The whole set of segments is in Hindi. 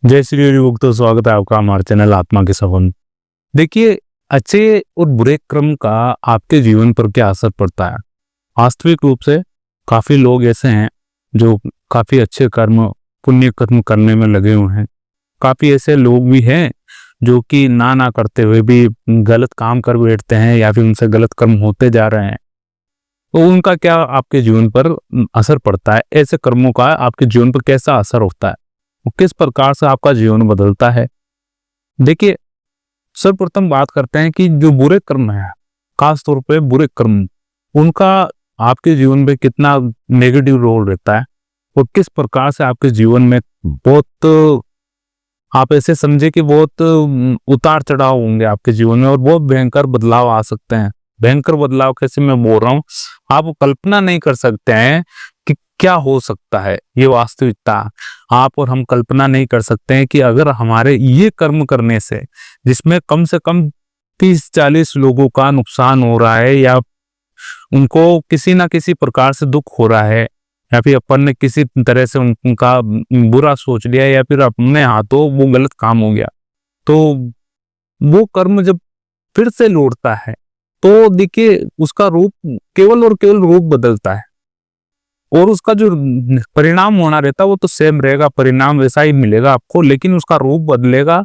जय श्री हरि भक्तों, स्वागत है आपका हमारे चैनल आत्मा के सवन। देखिए, अच्छे और बुरे कर्म का आपके जीवन पर क्या असर पड़ता है। वास्तविक रूप से काफी लोग ऐसे हैं जो काफी अच्छे कर्म, पुण्य कर्म करने में लगे हुए हैं। काफी ऐसे लोग भी हैं जो कि ना करते हुए भी गलत काम कर बैठते हैं या फिर उनसे गलत कर्म होते जा रहे हैं। तो उनका क्या आपके जीवन पर असर पड़ता है, ऐसे कर्मों का आपके जीवन पर कैसा असर होता है, किस प्रकार से आपका जीवन बदलता है। देखिए, सर्वप्रथम बात करते हैं कि जो बुरे कर्म है, खास तौर पे बुरे कर्म, उनका आपके जीवन में कितना नेगेटिव रोल रहता है और किस प्रकार से आपके जीवन में बहुत, आप ऐसे समझे कि बहुत उतार चढ़ाव होंगे आपके जीवन में और बहुत भयंकर बदलाव आ सकते हैं। भयंकर बदलाव कैसे मैं बोल रहा हूँ, आप कल्पना नहीं कर सकते हैं कि क्या हो सकता है। ये वास्तविकता आप और हम कल्पना नहीं कर सकते हैं कि अगर हमारे ये कर्म करने से, जिसमें कम से कम 30-40 लोगों का नुकसान हो रहा है या उनको किसी ना किसी प्रकार से दुख हो रहा है, या फिर अपन ने किसी तरह से उनका बुरा सोच लिया या फिर अपने हाथों वो गलत काम हो गया, तो वो कर्म जब फिर से लौटता है तो देखिए उसका रूप केवल और केवल रूप बदलता है और उसका जो परिणाम होना रहता है वो तो सेम रहेगा, परिणाम वैसा ही मिलेगा आपको, लेकिन उसका रूप बदलेगा।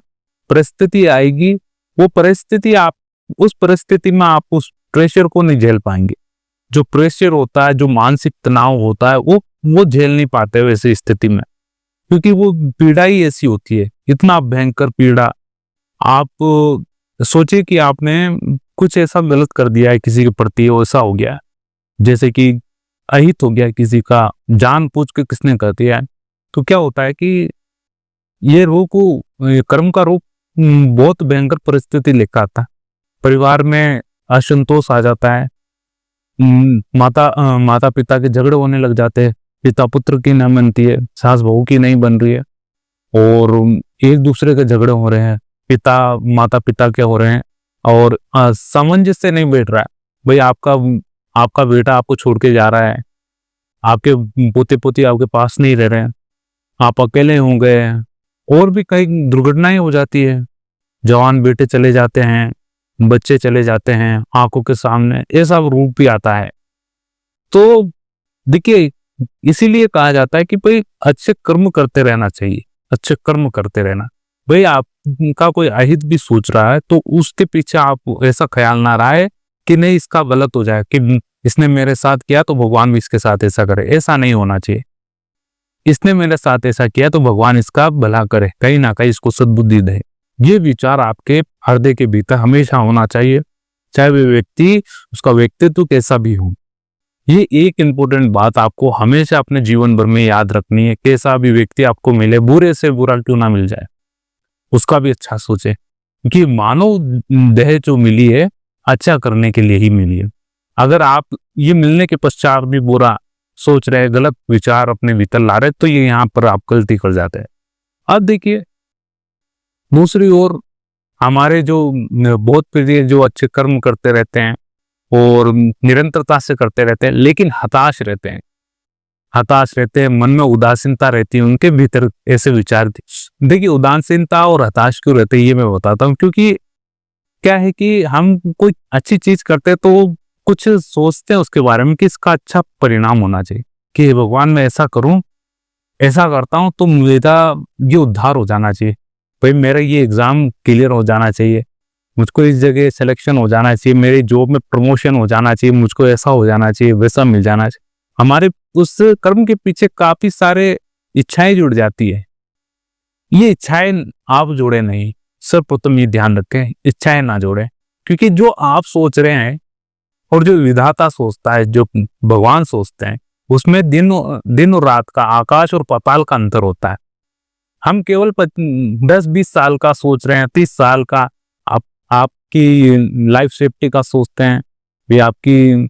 परिस्थिति आएगी, वो परिस्थिति आप उस परिस्थिति में आप उस प्रेशर को नहीं झेल पाएंगे। जो प्रेशर होता है, जो मानसिक तनाव होता है, वो झेल नहीं पाते वैसी स्थिति में, क्योंकि वो पीड़ा ही ऐसी होती है, इतना भयंकर पीड़ा। आप सोचिए कि आपने कुछ ऐसा गलत कर दिया है किसी के प्रति, ऐसा हो गया जैसे कि अहित हो गया किसी का, जानबूझ के किसने कर दिया है, तो क्या होता है कि ये कर्म का रूप बहुत भयंकर परिस्थिति लेकर आता है। परिवार में असंतोष आ जाता है, माता पिता के झगड़े होने लग जाते हैं, पिता पुत्र की नहीं बनती है, सास बहू की नहीं बन रही है और एक दूसरे के झगड़े हो रहे हैं, पिता माता पिता के हो रहे हैं और सामंजस्य नहीं बैठ रहा है। भाई आपका बेटा आपको छोड़ के जा रहा है, आपके पोते पोती आपके पास नहीं रह रहे हैं, आप अकेले हो गए हैं और भी कई दुर्घटनाएं हो जाती है। जवान बेटे चले जाते हैं, बच्चे चले जाते हैं आंखों के सामने, ऐसा रूप भी आता है। तो देखिए, इसीलिए कहा जाता है कि भाई अच्छे कर्म करते रहना चाहिए, अच्छे कर्म करते रहना। भाई आपका कोई अहित भी सोच रहा है तो उसके पीछे आप ऐसा ख्याल ना रहा है कि नहीं इसका गलत हो जाए, कि इसने मेरे साथ किया तो भगवान भी इसके साथ ऐसा करे। ऐसा नहीं होना चाहिए। इसने मेरे साथ ऐसा किया तो भगवान इसका भला करे, कहीं ना कहीं इसको सद्बुद्धि दे। ये विचार आपके हृदय के भीतर हमेशा होना चाहिए, चाहे वे व्यक्ति, उसका व्यक्तित्व कैसा भी हो। ये एक इंपॉर्टेंट बात आपको हमेशा अपने जीवन भर में याद रखनी है। कैसा भी व्यक्ति आपको मिले, बुरे से बुरा क्यों ना मिल जाए, उसका भी अच्छा सोचे, क्योंकि मानव देह जो मिली है अच्छा करने के लिए ही मिली है। अगर आप ये मिलने के पश्चात भी बुरा सोच रहे, गलत विचार अपने भीतर ला रहे, तो ये यहाँ पर आप गलती कर जाते हैं। अब देखिए, दूसरी ओर हमारे जो बहुत प्रिय जो अच्छे कर्म करते रहते हैं और निरंतरता से करते रहते हैं, लेकिन हताश रहते हैं, मन में उदासीनता रहती है, उनके भीतर ऐसे विचार। देखिए, उदासीनता और हताश क्यों रहते हैं ये मैं बताता हूँ। क्योंकि क्या है कि हम कोई अच्छी चीज करते हैं तो कुछ सोचते हैं उसके बारे में कि इसका अच्छा परिणाम होना चाहिए, कि भगवान मैं ऐसा करूं, ऐसा करता हूं तो मेरा ये उद्धार हो जाना चाहिए, भाई मेरा ये एग्जाम क्लियर हो जाना चाहिए, मुझको इस जगह सिलेक्शन हो जाना चाहिए, मेरी जॉब में प्रमोशन हो जाना चाहिए, मुझको ऐसा हो जाना चाहिए, वैसा मिल जाना चाहिए। हमारे उस कर्म के पीछे काफी सारे इच्छाएं जुड़ जाती है। ये इच्छाएं आप जोड़े नहीं, सर्वप्रथम ये ध्यान रखें, इच्छाएं ना जोड़े, क्योंकि जो आप सोच रहे हैं और जो विधाता सोचता है, जो भगवान सोचते हैं, उसमें दिन और रात का, आकाश और पाताल का अंतर होता है। हम केवल 10-20 साल का सोच रहे हैं, 30 साल का आपकी लाइफ सेफ्टी का सोचते हैं, भी आपकी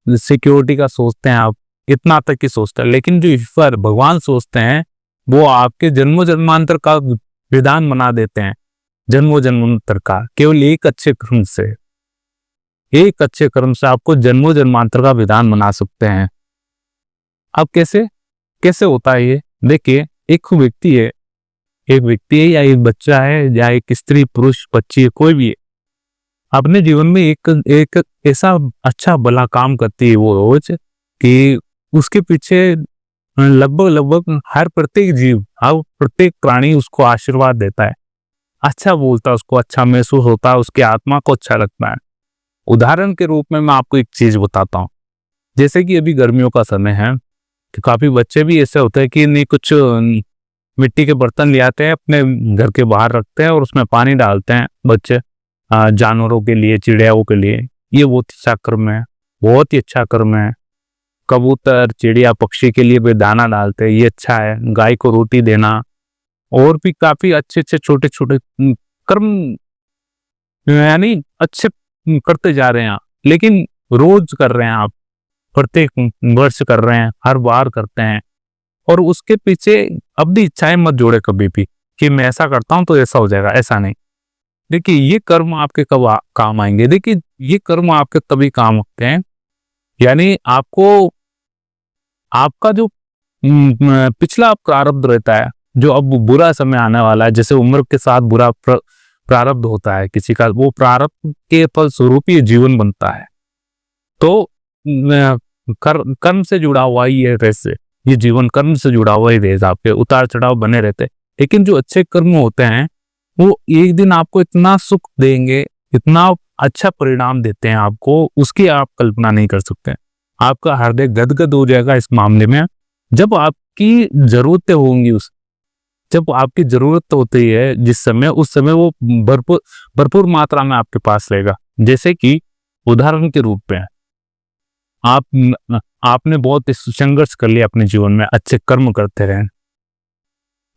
सिक्योरिटी का सोचते हैं, आप इतना तक की सोचते हैं। लेकिन जो ईश्वर भगवान सोचते हैं वो आपके जन्मों जन्मांतर का विधान बना देते हैं, जन्मों जन्मांतर का। केवल एक अच्छे कर्म से आपको जन्मों जन्मांतर का विधान बना सकते हैं। अब कैसे होता है ये? देखिए, एक व्यक्ति है, एक व्यक्ति है या एक बच्चा है या एक स्त्री पुरुष बच्ची है, कोई भी है, अपने जीवन में एक एक ऐसा अच्छा भला काम करती है वो रोज कि उसके पीछे लगभग लगभग हर प्रत्येक जीव, हर प्रत्येक प्राणी उसको आशीर्वाद देता है, अच्छा बोलता है, उसको अच्छा महसूस होता है, उसकी आत्मा को अच्छा लगता है। उदाहरण के रूप में मैं आपको एक चीज बताता हूँ। जैसे कि अभी गर्मियों का समय है, तो काफी बच्चे भी ऐसे होते हैं कि नहीं कुछ मिट्टी के बर्तन ले आते हैं, अपने घर के बाहर रखते हैं और उसमें पानी डालते हैं बच्चे, जानवरों के लिए, चिड़ियाओं के लिए। ये बहुत अच्छा कर्म है, बहुत ही अच्छा कर्म है। कबूतर, चिड़िया, पक्षी के लिए भी दाना डालते हैं, ये अच्छा है। गाय को रोटी देना, और भी काफी अच्छे अच्छे छोटे छोटे कर्म, यानी अच्छे करते जा रहे हैं आप, लेकिन रोज कर रहे हैं आप, प्रत्येक वर्ष कर रहे हैं, हर बार करते हैं, और उसके पीछे अपनी इच्छाएं मत जोड़े कभी भी कि मैं ऐसा करता हूं तो ऐसा हो जाएगा, ऐसा नहीं। देखिए ये कर्म आपके कब काम आएंगे? देखिए ये कर्म आपके तभी काम होते हैं, यानी आपको आपका जो पिछला प्रारब्ध रहता है, जो अब बुरा समय आने वाला है, जैसे उम्र के साथ बुरा प्रारब्ध होता है किसी का, वो प्रारब्ध के फल स्वरूप ये जीवन बनता है। तो कर्म से जुड़ा हुआ ही है, वैसे ये जीवन कर्म से जुड़ा हुआ ही रहेगा, आपके उतार चढ़ाव बने रहते हैं। लेकिन जो अच्छे कर्म होते हैं वो एक दिन आपको इतना सुख देंगे, इतना अच्छा परिणाम देते हैं आपको, उसकी आप कल्पना नहीं कर सकते। आपका हृदय गदगद हो जाएगा इस मामले में, जब आपकी जरूरतें होंगी, जब आपकी जरूरत होती है जिस समय, उस समय वो भरपूर भरपूर मात्रा में आपके पास रहेगा। जैसे कि उदाहरण के रूप में आपने बहुत संघर्ष कर लिया अपने जीवन में, अच्छे कर्म करते रहे,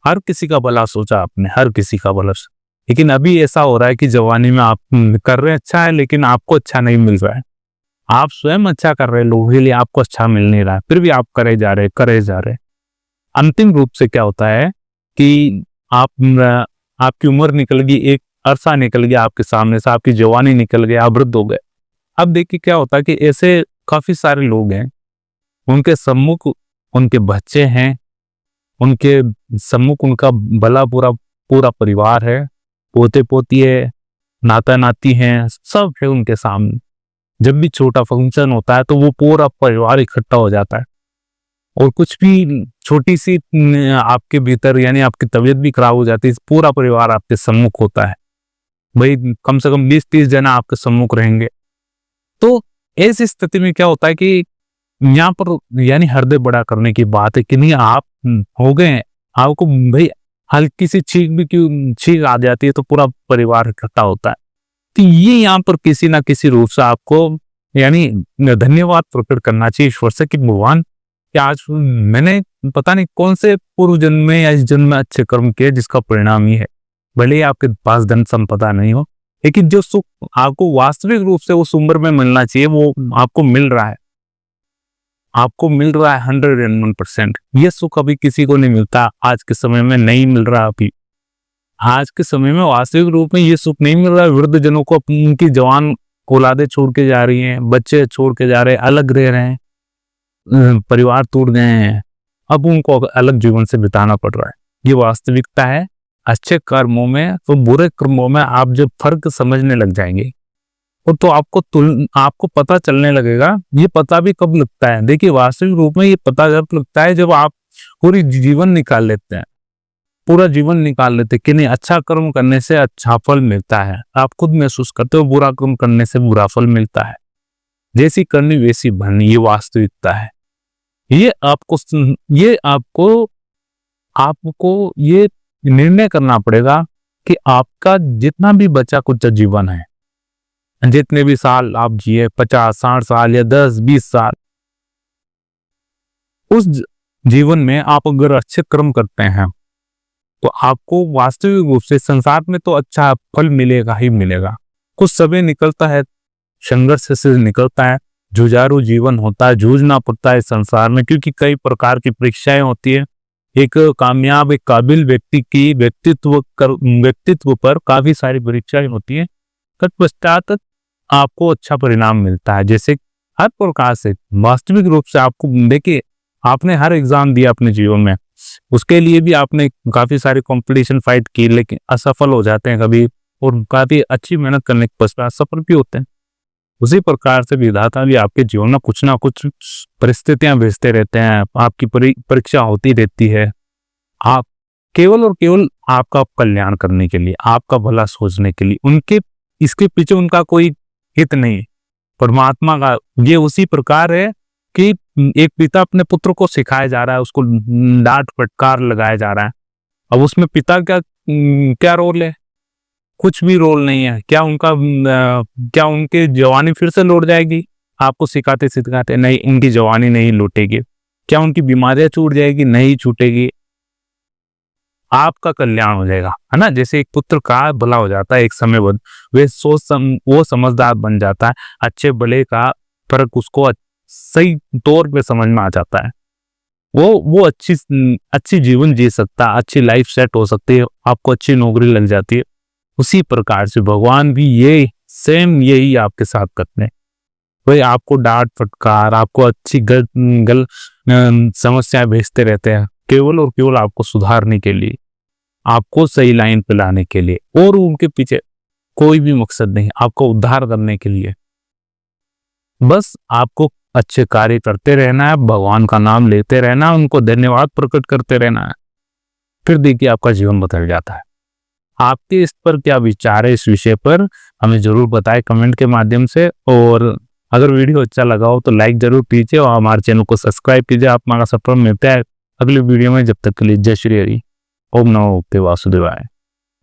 हर किसी का भला सोचा आपने, हर किसी का भला, लेकिन अभी ऐसा हो रहा है कि जवानी में आप कर रहे हैं अच्छा है, लेकिन आपको अच्छा नहीं मिल रहा है। आप स्वयं अच्छा कर रहे हैं, लोगों के लिए आपको अच्छा मिल नहीं रहा है, फिर भी आप करे जा रहे। अंतिम रूप से क्या होता है कि आपकी उम्र निकल गई, एक अरसा निकल गया आपके सामने से, आपकी जवानी निकल गई, आप वृद्ध हो गए। अब देखिए क्या होता है कि ऐसे काफी सारे लोग हैं, उनके सम्मुख उनके बच्चे हैं, उनके सम्मुख उनका भला पूरा पूरा परिवार है, पोते पोती है, नाता नाती हैं, सब है उनके सामने। जब भी छोटा फंक्शन होता है तो वो पूरा परिवार इकट्ठा हो जाता है, और कुछ भी छोटी सी आपके भीतर, यानी आपकी तबीयत भी खराब हो जाती है, पूरा परिवार आपके सम्मुख होता है। भाई कम से कम 20-30 जना आपके सम्मुख रहेंगे। तो ऐसी स्थिति में क्या होता है कि यहाँ पर यानी हृदय बड़ा करने की बात है कि नहीं, आप हो गए, आपको भाई हल्की सी छींक आ जाती है तो पूरा परिवार इकट्ठा होता है। तो ये यहाँ पर किसी ना किसी रूप से आपको यानी धन्यवाद प्रकट करना चाहिए ईश्वर से कि भगवान, कि आज मैंने पता नहीं कौन से पूर्व जन्म में या इस जन्म में अच्छे कर्म किए जिसका परिणाम ही है। भले ही आपके पास धन संपदा नहीं हो, लेकिन जो सुख आपको वास्तविक रूप से उस उम्र में मिलना चाहिए वो आपको मिल रहा है, आपको मिल रहा है 101%। ये सुख अभी किसी को नहीं मिलता, आज के समय में नहीं मिल रहा। अभी आज के समय में वास्तविक रूप में ये सुख नहीं मिल रहा है। वृद्ध जनों को उनकी जवान औलादें छोड़ के जा रही हैं, बच्चे छोड़ के जा रहे हैं, अलग रह रहे हैं, परिवार टूट गए हैं, अब उनको अलग जीवन से बिताना पड़ रहा है। ये वास्तविकता है। अच्छे कर्मों में तो बुरे कर्मों में आप जब फर्क समझने लग जाएंगे तो आपको पता चलने लगेगा। ये पता भी कब लगता है? देखिए वास्तविक रूप में ये पता जब लगता है जब आप पूरी जीवन निकाल लेते हैं, पूरा जीवन निकाल लेते कि नहीं, अच्छा कर्म करने से अच्छा फल मिलता है। आप खुद महसूस करते हो बुरा कर्म करने से बुरा फल मिलता है, जैसी करनी वैसी भरनी। ये वास्तविकता है। ये आपको ये निर्णय करना पड़ेगा कि आपका जितना भी बचा कुछ जीवन है, जितने भी साल आप जिए, 50-60 साल या 10-20 साल, उस जीवन में आप अगर अच्छे कर्म करते हैं तो आपको वास्तविक रूप से संसार में तो अच्छा फल मिलेगा ही मिलेगा। कुछ समय निकलता है, संघर्ष से निकलता है, जुझारू जीवन होता है, जूझना पड़ता है संसार में, क्योंकि कई प्रकार की परीक्षाएं होती है। एक कामयाब, एक काबिल व्यक्ति की व्यक्तित्व पर काफी सारी परीक्षाएं होती है, तत्पश्चात आपको अच्छा परिणाम मिलता है। जैसे हर प्रकार से वास्तविक रूप से आपको देखिए, आपने हर एग्जाम दिया अपने जीवन में, उसके लिए भी आपने काफी सारी कंपटीशन फाइट की, लेकिन असफल हो जाते हैं कभी, और काफी अच्छी मेहनत करने के पश्चात सफल भी होते हैं। उसी प्रकार से विधाता भी आपके जीवन में कुछ ना कुछ परिस्थितियां भेजते रहते हैं, आपकी परीक्षा होती रहती है, आप केवल और केवल आपका कल्याण करने के लिए, आपका भला सोचने के लिए। उनके इसके पीछे उनका कोई हित नहीं है। परमात्मा का ये उसी प्रकार है कि एक पिता अपने पुत्र को सिखाया जा रहा है, उसको डांट फटकार लगाया जा रहा है। अब उसमें पिता का क्या रोल है? कुछ भी रोल नहीं है। क्या क्या उनकी जवानी फिर से लौट जाएगी? आपको सिखाते सिखाते नहीं, उनकी जवानी नहीं लौटेगी। क्या उनकी बीमारियां छूट जाएगी? नहीं छूटेगी। आपका कल्याण हो जाएगा, है ना। जैसे एक पुत्र का भला हो जाता है एक समय बाद, वो समझदार बन जाता है, अच्छे भले का फर्क उसको सही तौर पे समझ में आ जाता है। वो अच्छी जीवन जी सकता है, अच्छी लाइफ सेट हो सकती है, आपको अच्छी नौकरी लग जाती है। उसी प्रकार से भगवान भी यही आपके साथ करते हैं। वही आपको डांट फटकार, आपको अच्छी गल समस्याएं भेजते रहते हैं, केवल और केवल आपको सुधारने के लिए, आपको सही लाइन पे लाने के लिए, और उनके पीछे कोई भी मकसद नहीं, आपको उद्धार करने के लिए। बस आपको अच्छे कार्य करते रहना है, भगवान का नाम लेते रहना है, उनको धन्यवाद प्रकट करते रहना है, फिर देखिए आपका जीवन बदल जाता है। आपके इस पर क्या विचार है, इस विषय पर हमें जरूर बताएं कमेंट के माध्यम से। और अगर वीडियो अच्छा लगा हो तो लाइक जरूर कीजिए और हमारे चैनल को सब्सक्राइब कीजिए। आप हमारा सपोर्ट मिलता है अगले वीडियो में। जब तक के लिए जय श्री हरि। ओम नमो भगवते वासुदेवाय।